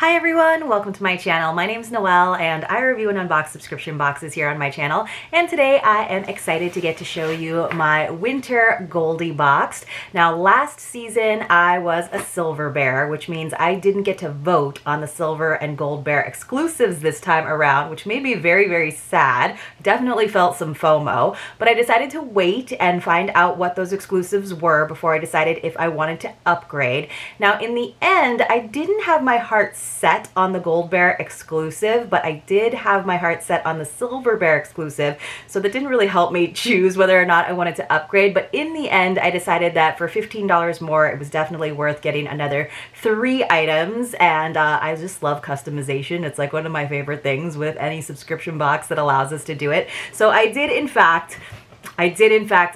Hi everyone, welcome to my channel. My name is Noelle and I review and unbox subscription boxes here on my channel. And today I am excited to get to show you my winter Goldie Boxed. Now last season I was a silver bear, which means I didn't get to vote on the silver and gold bear exclusives this time around, which made me very, very sad. Definitely felt some FOMO, but I decided to wait and find out what those exclusives were before I decided if I wanted to upgrade. Now in the end, I didn't have my heart set on the gold bear exclusive, but I did have my heart set on the silver bear exclusive, so that didn't really help me choose whether or not I wanted to upgrade. But in the end I decided that for $15 more it was definitely worth getting another 3 items, and I just love customization. It's like one of my favorite things with any subscription box that allows us to do it. So I did in fact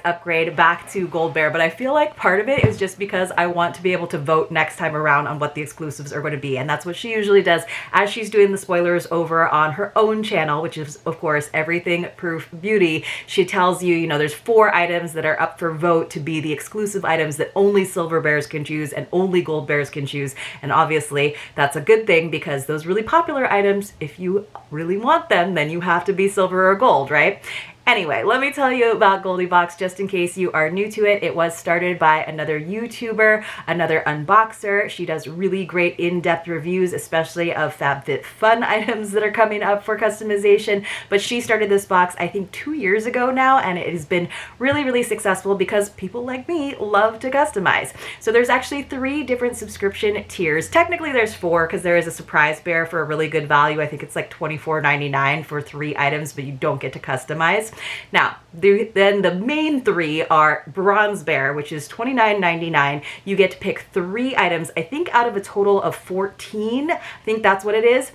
upgrade back to Gold Bear, but I feel like part of it is just because I want to be able to vote next time around on what the exclusives are going to be, and that's what she usually does as she's doing the spoilers over on her own channel, which is of course Everything Proof Beauty. She tells you, you know, there's 4 items that are up for vote to be the exclusive items that only silver bears can choose and only gold bears can choose, and obviously that's a good thing because those really popular items, if you really want them, then you have to be silver or gold, right? Anyway, let me tell you about Goldie Boxed just in case you are new to it. It was started by another YouTuber, another unboxer. She does really great in-depth reviews, especially of FabFitFun items that are coming up for customization. But she started this box, I think 2 years ago now, and it has been really, really successful because people like me love to customize. So there's actually 3 different subscription tiers. Technically there's 4 because there is a surprise bear for a really good value. I think it's like $24.99 for 3 items, but you don't get to customize. Now, then the main 3 are Bronze Bear, which is $29.99. You get to pick 3 items, I think out of a total of 14. I think that's what it is,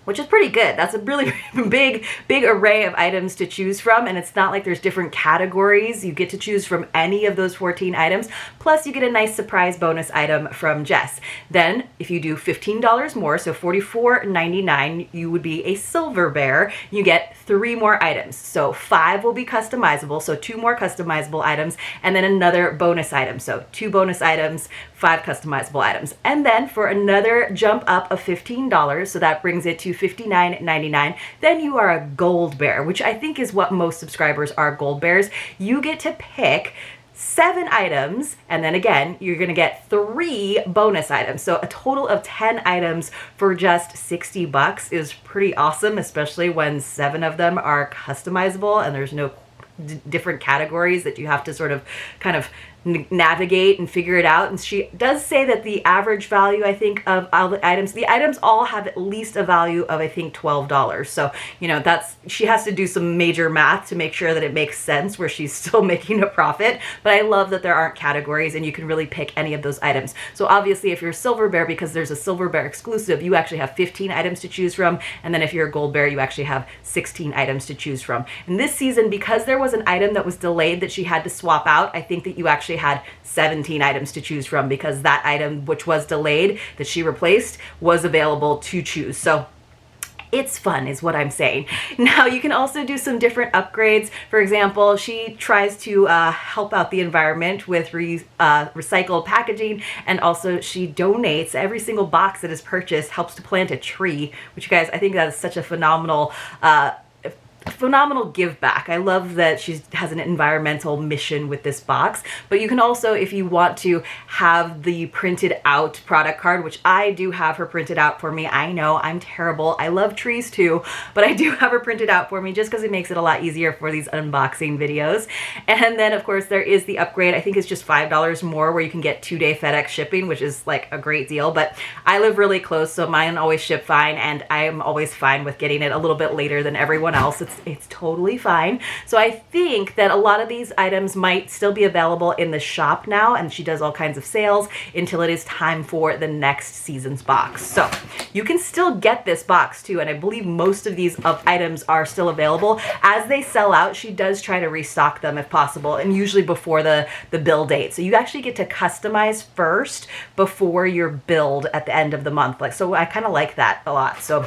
which is pretty good. That's a really big array of items to choose from, and it's not like there's different categories. You get to choose from any of those 14 items, plus you get a nice surprise bonus item from Jess. Then, if you do $15 more, so $44.99, you would be a silver bear. You get 3 more items. So 5 will be customizable, so 2 more customizable items, and then another bonus item. So 2 bonus items, 5 customizable items. And then for another jump up of $15, so that brings it to $59.99, then you are a gold bear, which I think is what most subscribers are, gold bears. You get to pick 7 items, and then again you're gonna get 3 bonus items, so a total of 10 items for just 60 bucks is pretty awesome, especially when 7 of them are customizable and there's no different categories that you have to sort of kind of navigate and figure it out. And she does say that the average value, I think, of all the items all have at least a value of, I think, $12. So, you know, that's, she has to do some major math to make sure that it makes sense where she's still making a profit. But I love that there aren't categories and you can really pick any of those items. So obviously if you're a silver bear, because there's a silver bear exclusive, you actually have 15 items to choose from. And then if you're a gold bear, you actually have 16 items to choose from. And this season, because there was an item that was delayed that she had to swap out, I think that you actually had 17 items to choose from because that item which was delayed that she replaced was available to choose. So it's fun is what I'm saying. Now you can also do some different upgrades. For example, she tries to help out the environment with recycled packaging, and also she donates. Every single box that is purchased helps to plant a tree, which, you guys, I think that is such a phenomenal give back. I love that she has an environmental mission with this box. But you can also, if you want to, have the printed out product card, which I do have her printed out for me. I know I'm terrible. I love trees too, but I do have her printed out for me just because it makes it a lot easier for these unboxing videos. And then of course there is the upgrade. I think it's just $5 more where you can get 2-day FedEx shipping, which is like a great deal. But I live really close, so mine always ship fine, and I am always fine with getting it a little bit later than everyone else. It's totally fine. So I think that a lot of these items might still be available in the shop now, and she does all kinds of sales until it is time for the next season's box. So you can still get this box too, and I believe most of these items are still available. As they sell out, she does try to restock them if possible, and usually before the bill date. So you actually get to customize first before your build at the end of the month. So I kind of like that a lot. So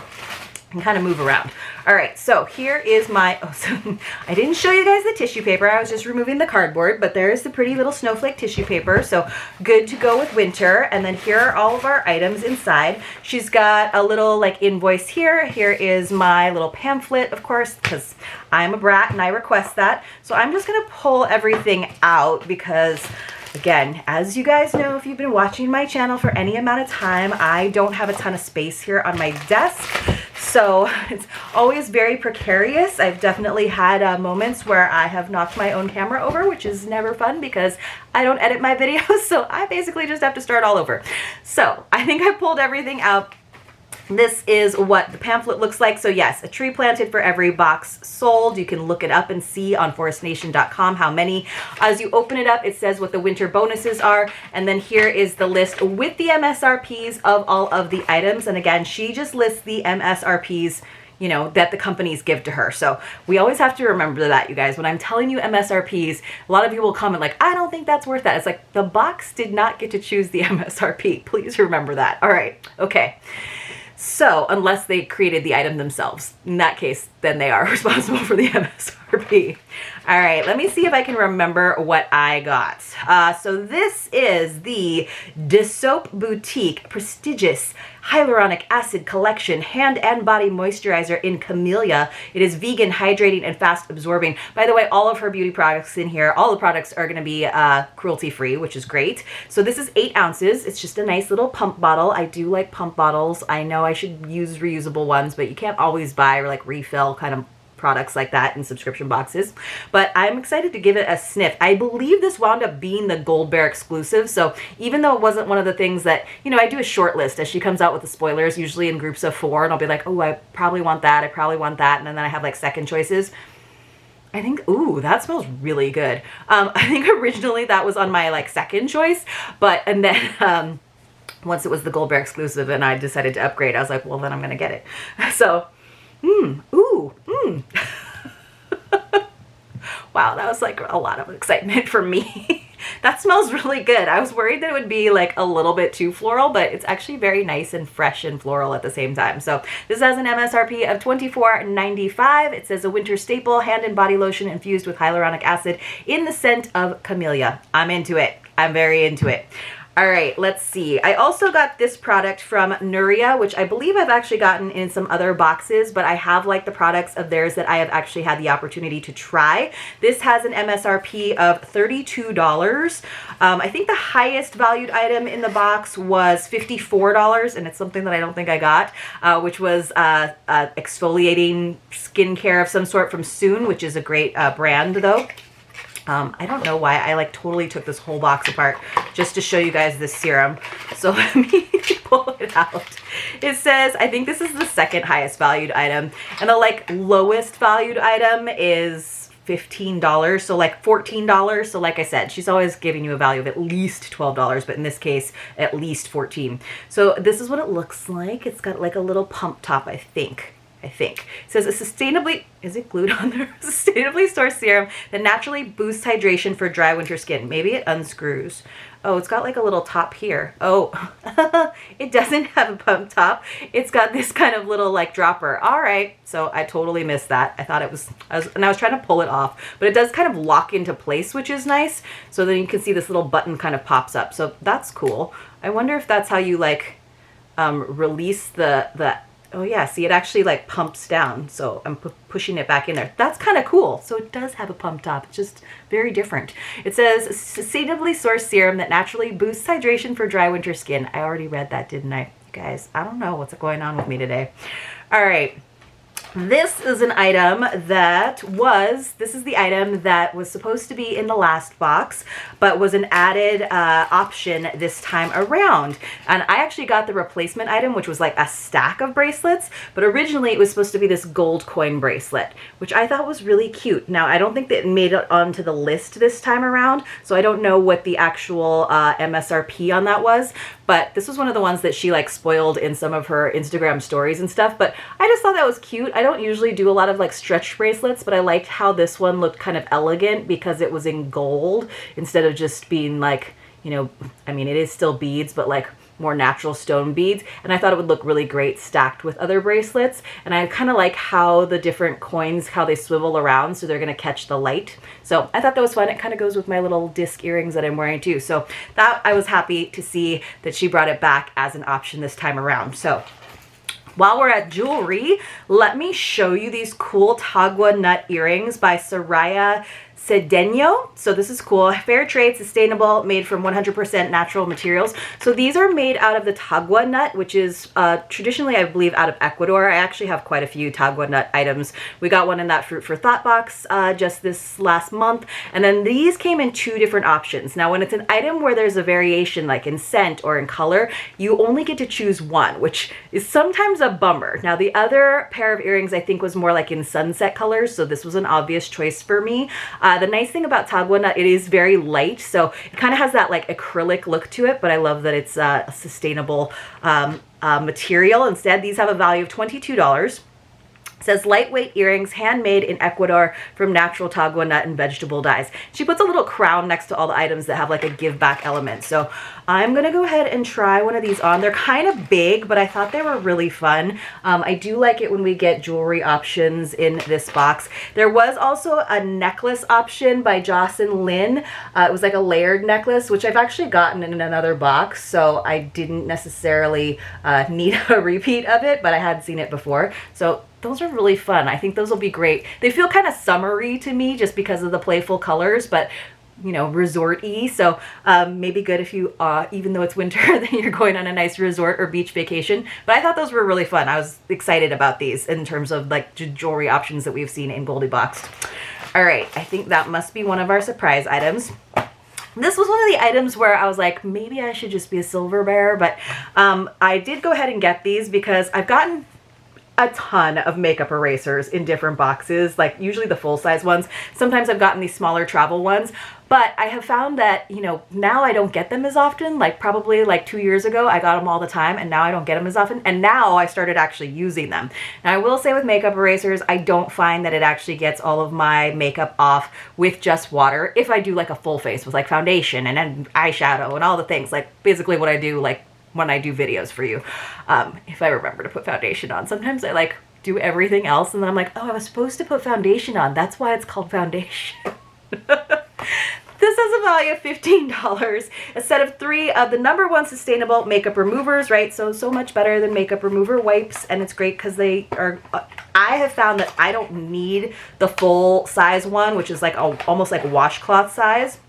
and kind of move around. All right, so here is my, oh, so I didn't show you guys the tissue paper. I was just removing the cardboard, but there's the pretty little snowflake tissue paper. So good to go with winter. And then here are all of our items inside. She's got a little like invoice here. Here is my little pamphlet, of course, because I'm a brat and I request that. So I'm just gonna pull everything out because, again, as you guys know, if you've been watching my channel for any amount of time, I don't have a ton of space here on my desk. So it's always very precarious. I've definitely had moments where I have knocked my own camera over, which is never fun because I don't edit my videos. So I basically just have to start all over. So I think I pulled everything out. This is what the pamphlet looks like. So yes, a tree planted for every box sold. You can look it up and see on forestnation.com how many. As you open it up, it says what the winter bonuses are. And then here is the list with the MSRPs of all of the items. And again, she just lists the MSRPs, you know, that the companies give to her. So we always have to remember that, you guys. When I'm telling you MSRPs, a lot of people will comment like, I don't think that's worth that. It's like, the box did not get to choose the MSRP. Please remember that. All right. Okay. So unless they created the item themselves, in that case, then they are responsible for the MSRP. All right, let me see if I can remember what I got. So this is the DÉCOR Boutique Prestigious Hyaluronic Acid Collection Hand and Body Moisturizer in Camellia. It is vegan, hydrating, and fast absorbing. By the way, all of her beauty products in here, all the products are gonna be cruelty-free, which is great. So this is 8 ounces. It's just a nice little pump bottle. I do like pump bottles. I know I should use reusable ones, but you can't always buy or like refill kind of products like that in subscription boxes. But I'm excited to give it a sniff. I believe this wound up being the Gold Bear exclusive. So even though it wasn't one of the things that, you know, I do a short list as she comes out with the spoilers, usually in groups of 4, and I'll be like, oh, I probably want that. I probably want that. And then I have like second choices. I think, ooh, that smells really good. I think originally that was on my like second choice, and then once it was the Gold Bear exclusive and I decided to upgrade, I was like, well, then I'm going to get it. So, wow, that was like a lot of excitement for me. That smells really good. I was worried that it would be like a little bit too floral, but it's actually very nice and fresh and floral at the same time. So this has an MSRP of $24.95. It says a winter staple, hand and body lotion infused with hyaluronic acid in the scent of camellia. I'm into it. I'm very into it. All right, let's see. I also got this product from Nuria, which I believe I've actually gotten in some other boxes, but I have liked the products of theirs that I have actually had the opportunity to try. This has an MSRP of $32. I think the highest valued item in the box was $54, and it's something that I don't think I got, which was exfoliating skincare of some sort from Soon, which is a great brand though. I don't know why I like totally took this whole box apart just to show you guys this serum. So let me pull it out. It says, I think this is the second highest valued item, and the like lowest valued item is $15, so like $14. So like I said, she's always giving you a value of at least $12, but in this case, at least $14. So this is what it looks like. It's got like a little pump top, I think. It says a sustainably, is it glued on there? Sustainably sourced serum that naturally boosts hydration for dry winter skin. Maybe it unscrews. Oh, it's got like a little top here. Oh, it doesn't have a pump top. It's got this kind of little like dropper. All right. So I totally missed that. I thought it was, I was trying to pull it off, but it does kind of lock into place, which is nice. So then you can see this little button kind of pops up. So that's cool. I wonder if that's how you like release the oh yeah, see, it actually like pumps down, so I'm pushing it back in there. That's kind of cool. So it does have a pump top. It's just very different. It says sustainably sourced serum that naturally boosts hydration for dry winter skin. I already read that, didn't I? You guys, I don't know what's going on with me today. All right. This is an item that this is the item that was supposed to be in the last box, but was an added option this time around. And I actually got the replacement item, which was like a stack of bracelets, but originally it was supposed to be this gold coin bracelet, which I thought was really cute. Now, I don't think that it made it onto the list this time around, so I don't know what the actual MSRP on that was, but this was one of the ones that she like spoiled in some of her Instagram stories and stuff, but I just thought that was cute. I don't usually do a lot of like stretch bracelets, but I liked how this one looked kind of elegant because it was in gold instead of just being like, you know, I mean, it is still beads, but like more natural stone beads, and I thought it would look really great stacked with other bracelets. And I kind of like how the different coins, how they swivel around, so they're going to catch the light. So I thought that was fun. It kind of goes with my little disc earrings that I'm wearing too. So that I was happy to see that she brought it back as an option this time around. So while we're at jewelry, let me show you these cool Tagua nut earrings by Soraya Cedeno. So this is cool. Fair trade, sustainable, made from 100% natural materials. So these are made out of the Tagua nut, which is traditionally, I believe, out of Ecuador. I actually have quite a few Tagua nut items. We got one in that Fruit for Thought box just this last month. And then these came in 2 different options. Now, when it's an item where there's a variation, like in scent or in color, you only get to choose one, which is sometimes a bummer. Now, the other pair of earrings, I think, was more like in sunset colors. So this was an obvious choice for me. The nice thing about Tagua nut, it is very light, so it kind of has that like acrylic look to it, but I love that it's a sustainable material. Instead, these have a value of $22. It says lightweight earrings, handmade in Ecuador from natural Tagua nut and vegetable dyes. She puts a little crown next to all the items that have like a give back element. So I'm gonna go ahead and try one of these on. They're kind of big, but I thought they were really fun. I do like it when we get jewelry options in this box. There was also a necklace option by Jocelyn Lynn. It was like a layered necklace, which I've actually gotten in another box, so I didn't necessarily need a repeat of it, but I had seen it before. So those are really fun. I think those will be great. They feel kind of summery to me just because of the playful colors, but you know, resort-y. So maybe good if you, even though it's winter, then you're going on a nice resort or beach vacation. But I thought those were really fun. I was excited about these in terms of like jewelry options that we've seen in Goldie Boxed. All right, I think that must be one of our surprise items. This was one of the items where I was like, maybe I should just be a silver bearer, but I did go ahead and get these because I've gotten a ton of makeup erasers in different boxes, like usually the full-size ones. Sometimes I've gotten these smaller travel ones, but I have found that, you know, now I don't get them as often. Like probably like 2 years ago, I got them all the time, and now I don't get them as often. And now I started actually using them. And I will say with makeup erasers, I don't find that it actually gets all of my makeup off with just water. If I do like a full face with like foundation and then eyeshadow and all the things, like basically what I do like when I do videos for you, if I remember to put foundation on. Sometimes I like do everything else and then I'm like, oh, I was supposed to put foundation on. That's why it's called foundation. This has a value of $15. A set of 3 of the #1 sustainable makeup removers, right? So much better than makeup remover wipes, and it's great because they are, I have found that I don't need the full size one, which is like almost like washcloth size.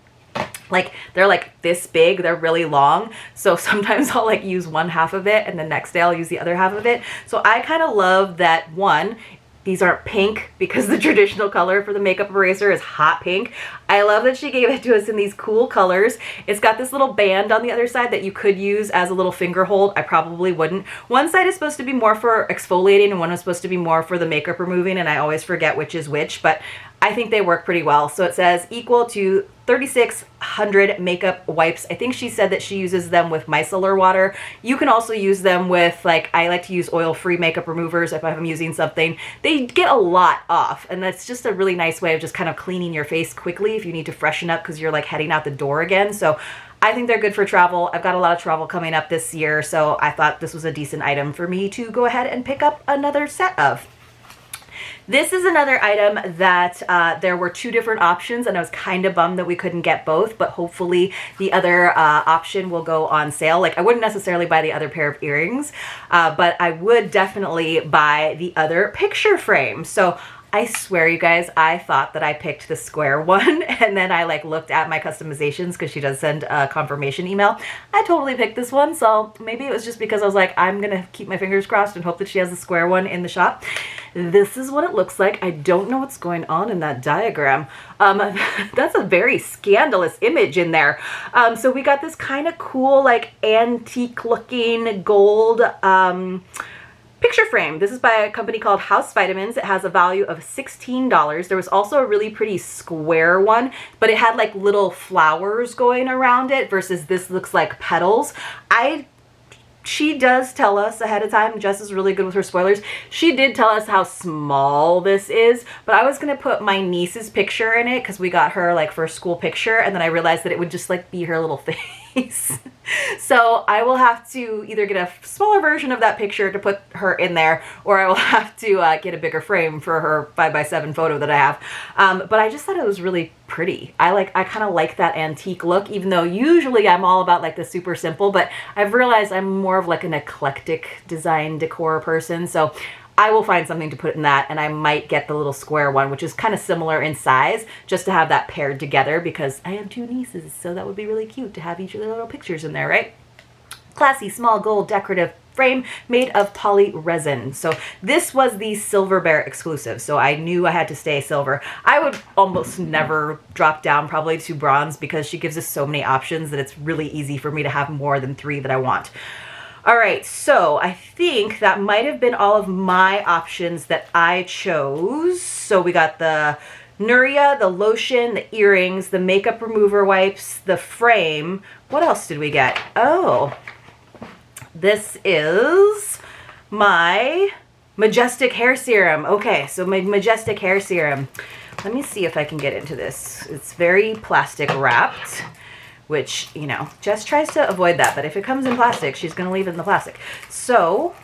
Like they're like this big, they're really long. So sometimes I'll like use one half of it and the next day I'll use the other half of it. So I kind of love that one, these aren't pink because the traditional color for the makeup eraser is hot pink. I love that she gave it to us in these cool colors. It's got this little band on the other side that you could use as a little finger hold. I probably wouldn't. One side is supposed to be more for exfoliating and one is supposed to be more for the makeup removing, and I always forget which is which, but I think they work pretty well. So it says equal to 3,600 makeup wipes. I think she said that she uses them with micellar water. You can also use them with, like, I like to use oil-free makeup removers if I'm using something. They get a lot off, and that's just a really nice way of just kind of cleaning your face quickly if you need to freshen up because you're like heading out the door again. So I think they're good for travel. I've got a lot of travel coming up this year, so I thought this was a decent item for me to go ahead and pick up another set of. This is another item that there were 2 different options, and I was kind of bummed that we couldn't get both, but hopefully the other option will go on sale. Like, I wouldn't necessarily buy the other pair of earrings, but I would definitely buy the other picture frame. So I swear, you guys, I thought that I picked the square one, and then I like looked at my customizations because she does send a confirmation email. I totally picked this one, so maybe it was just because I was like, I'm gonna keep my fingers crossed and hope that she has the square one in the shop. This is what it looks like. I don't know what's going on in that diagram. That's a very scandalous image in there. So we got this kind of cool, like antique looking gold picture frame. This is by a company called House Vitamins. It has a value of $16. There was also a really pretty square one, but it had like little flowers going around it versus this looks like petals. She does tell us ahead of time, Jess is really good with her spoilers. She did tell us how small this is, but I was gonna put my niece's picture in it because we got her like first school picture, and then I realized that it would just like be her little face. face. So I will have to either get a smaller version of that picture to put her in there, or I will have to get a bigger frame for her 5x7 photo that I have. But I just thought it was really pretty. I kind of like that antique look, even though usually I'm all about like the super simple, but I've realized I'm more of like an eclectic design decor person. So I will find something to put in that, and I might get the little square one, which is kind of similar in size, just to have that paired together because I have two nieces, so that would be really cute to have each of their little pictures in there, right? Classy, small gold decorative frame made of poly resin. So this was the Silver Bear exclusive, so I knew I had to stay silver. I would almost never drop down probably to bronze because she gives us so many options that it's really easy for me to have more than 3 that I want. All right, so I think that might have been all of my options that I chose. So we got the Nuria, the lotion, the earrings, the makeup remover wipes, the frame. What else did we get? Oh, this is my Majestic hair serum. Okay, so my Majestic hair serum. Let me see if I can get into this. It's very plastic wrapped, which, you know, Jess tries to avoid that, but if it comes in plastic, she's going to leave it in the plastic. So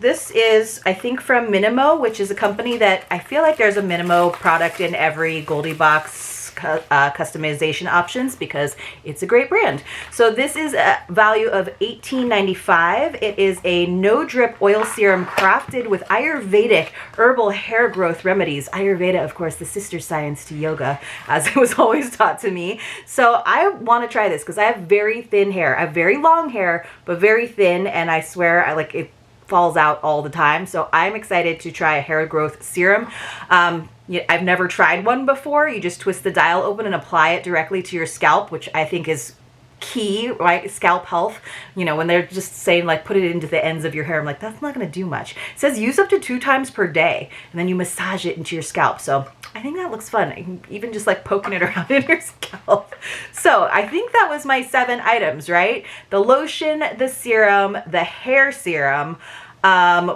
this is, I think, from Minimo, which is a company that I feel like there's a Minimo product in every Goldie Box customization options because it's a great brand. So this is a value of $18.95. It is a no drip oil serum crafted with Ayurvedic herbal hair growth remedies. Ayurveda, of course, the sister science to yoga, as it was always taught to me. So I want to try this because I have very thin hair. I have very long hair, but very thin, and I swear I like it falls out all the time. So I'm excited to try a hair growth serum. I've never tried one before. You just twist the dial open and apply it directly to your scalp, which I think is key, right? Scalp health. You know, when they're just saying like put it into the ends of your hair, I'm like, that's not going to do much. It says use up to 2 times per day, and then you massage it into your scalp. So I think that looks fun. Even just like poking it around in your scalp. So I think that was my 7 items, right? The lotion, the serum, the hair serum.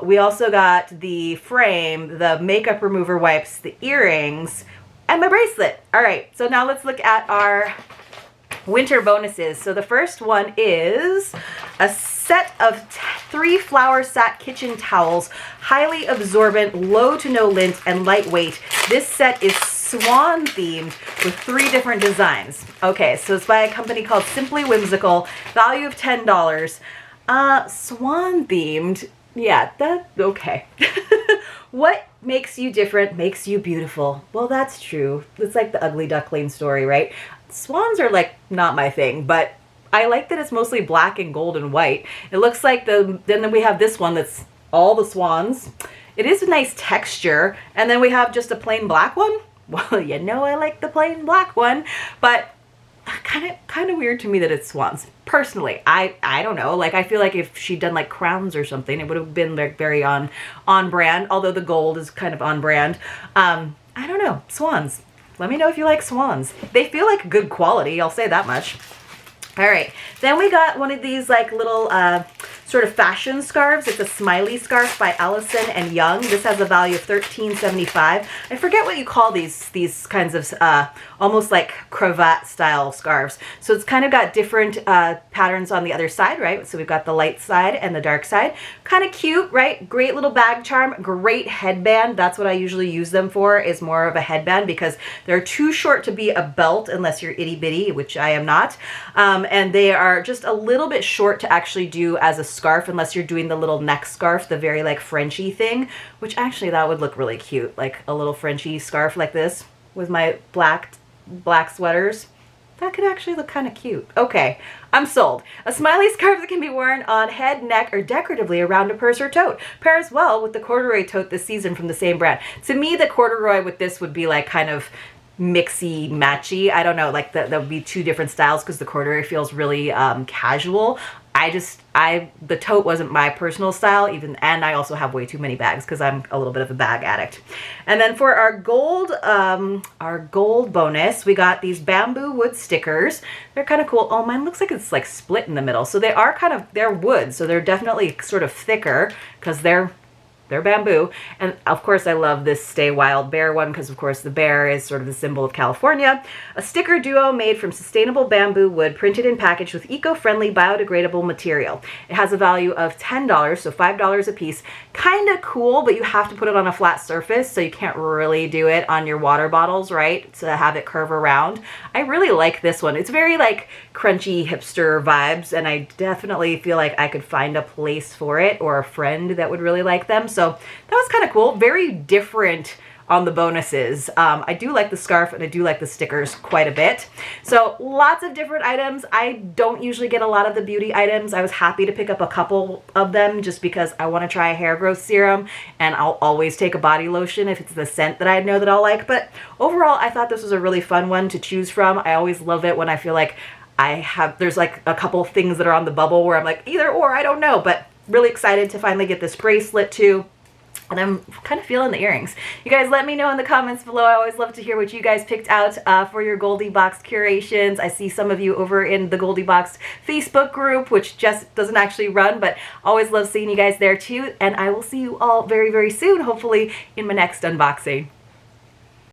We also got the frame, the makeup remover wipes, the earrings, and my bracelet. All right, so now let's look at our winter bonuses. So the first one is a set of 3 flower sack kitchen towels, highly absorbent, low to no lint, and lightweight. This set is swan themed with 3 different designs. Okay, so it's by a company called Simply Whimsical, value of $10. Swan themed. Yeah, okay. What makes you different makes you beautiful. Well, that's true. It's like the ugly duckling story, right? Swans are like not my thing, but I like that it's mostly black and gold and white. It looks like then we have this one that's all the swans. It is a nice texture. And then we have just a plain black one. Well, you know I like the plain black one, but kind of weird to me that it's swans. Personally, I don't know. Like I feel like if she'd done like crowns or something, it would have been like very on brand. Although the gold is kind of on brand. I don't know. Swans. Let me know if you like swans. They feel like good quality. I'll say that much. All right, then we got one of these like little sort of fashion scarves. It's a smiley scarf by Allison and Young. This has a value of $13.75. I forget what you call these kinds of almost like cravat style scarves. So it's kind of got different patterns on the other side, right? So we've got the light side and the dark side. Kind of cute, right? Great little bag charm, great headband. That's what I usually use them for, is more of a headband because they're too short to be a belt unless you're itty bitty, which I am not. And they are just a little bit short to actually do as a scarf unless you're doing the little neck scarf, the very like Frenchy thing, which actually that would look really cute, like a little Frenchy scarf like this with my black sweaters. That could actually look kind of cute. Okay, I'm sold. A smiley scarf that can be worn on head, neck, or decoratively around a purse or tote. Pairs well with the corduroy tote this season from the same brand. To me, the corduroy with this would be like kind of mixy matchy. I don't know, like that would be 2 different styles because the corduroy feels really casual. The tote wasn't my personal style, and I also have way too many bags because I'm a little bit of a bag addict. And then for our gold bonus, we got these bamboo wood stickers. They're kind of cool. Oh, mine looks like it's like split in the middle. So they're wood, so they're definitely sort of thicker because they're they're bamboo. And of course I love this Stay Wild Bear one because of course the bear is sort of the symbol of California. A sticker duo made from sustainable bamboo wood, printed and packaged with eco-friendly biodegradable material. It has a value of $10, so $5 a piece. Kind of cool, but you have to put it on a flat surface, so you can't really do it on your water bottles, right, to have it curve around. I really like this one. It's very like crunchy hipster vibes, and I definitely feel like I could find a place for it or a friend that would really like them. So that was kind of cool. Very different on the bonuses. I do like the scarf and I do like the stickers quite a bit. So lots of different items. I don't usually get a lot of the beauty items. I was happy to pick up a couple of them just because I want to try a hair growth serum, and I'll always take a body lotion if it's the scent that I know that I'll like. But overall, I thought this was a really fun one to choose from. I always love it when I feel like there's like a couple things that are on the bubble where I'm like either or, I don't know, but really excited to finally get this bracelet too. And I'm kind of feeling the earrings. You guys let me know in the comments below. I always love to hear what you guys picked out for your Goldie Boxed curations. I see some of you over in the Goldie Boxed Facebook group, which Jess doesn't actually run, but always love seeing you guys there too. And I will see you all very, very soon, hopefully in my next unboxing.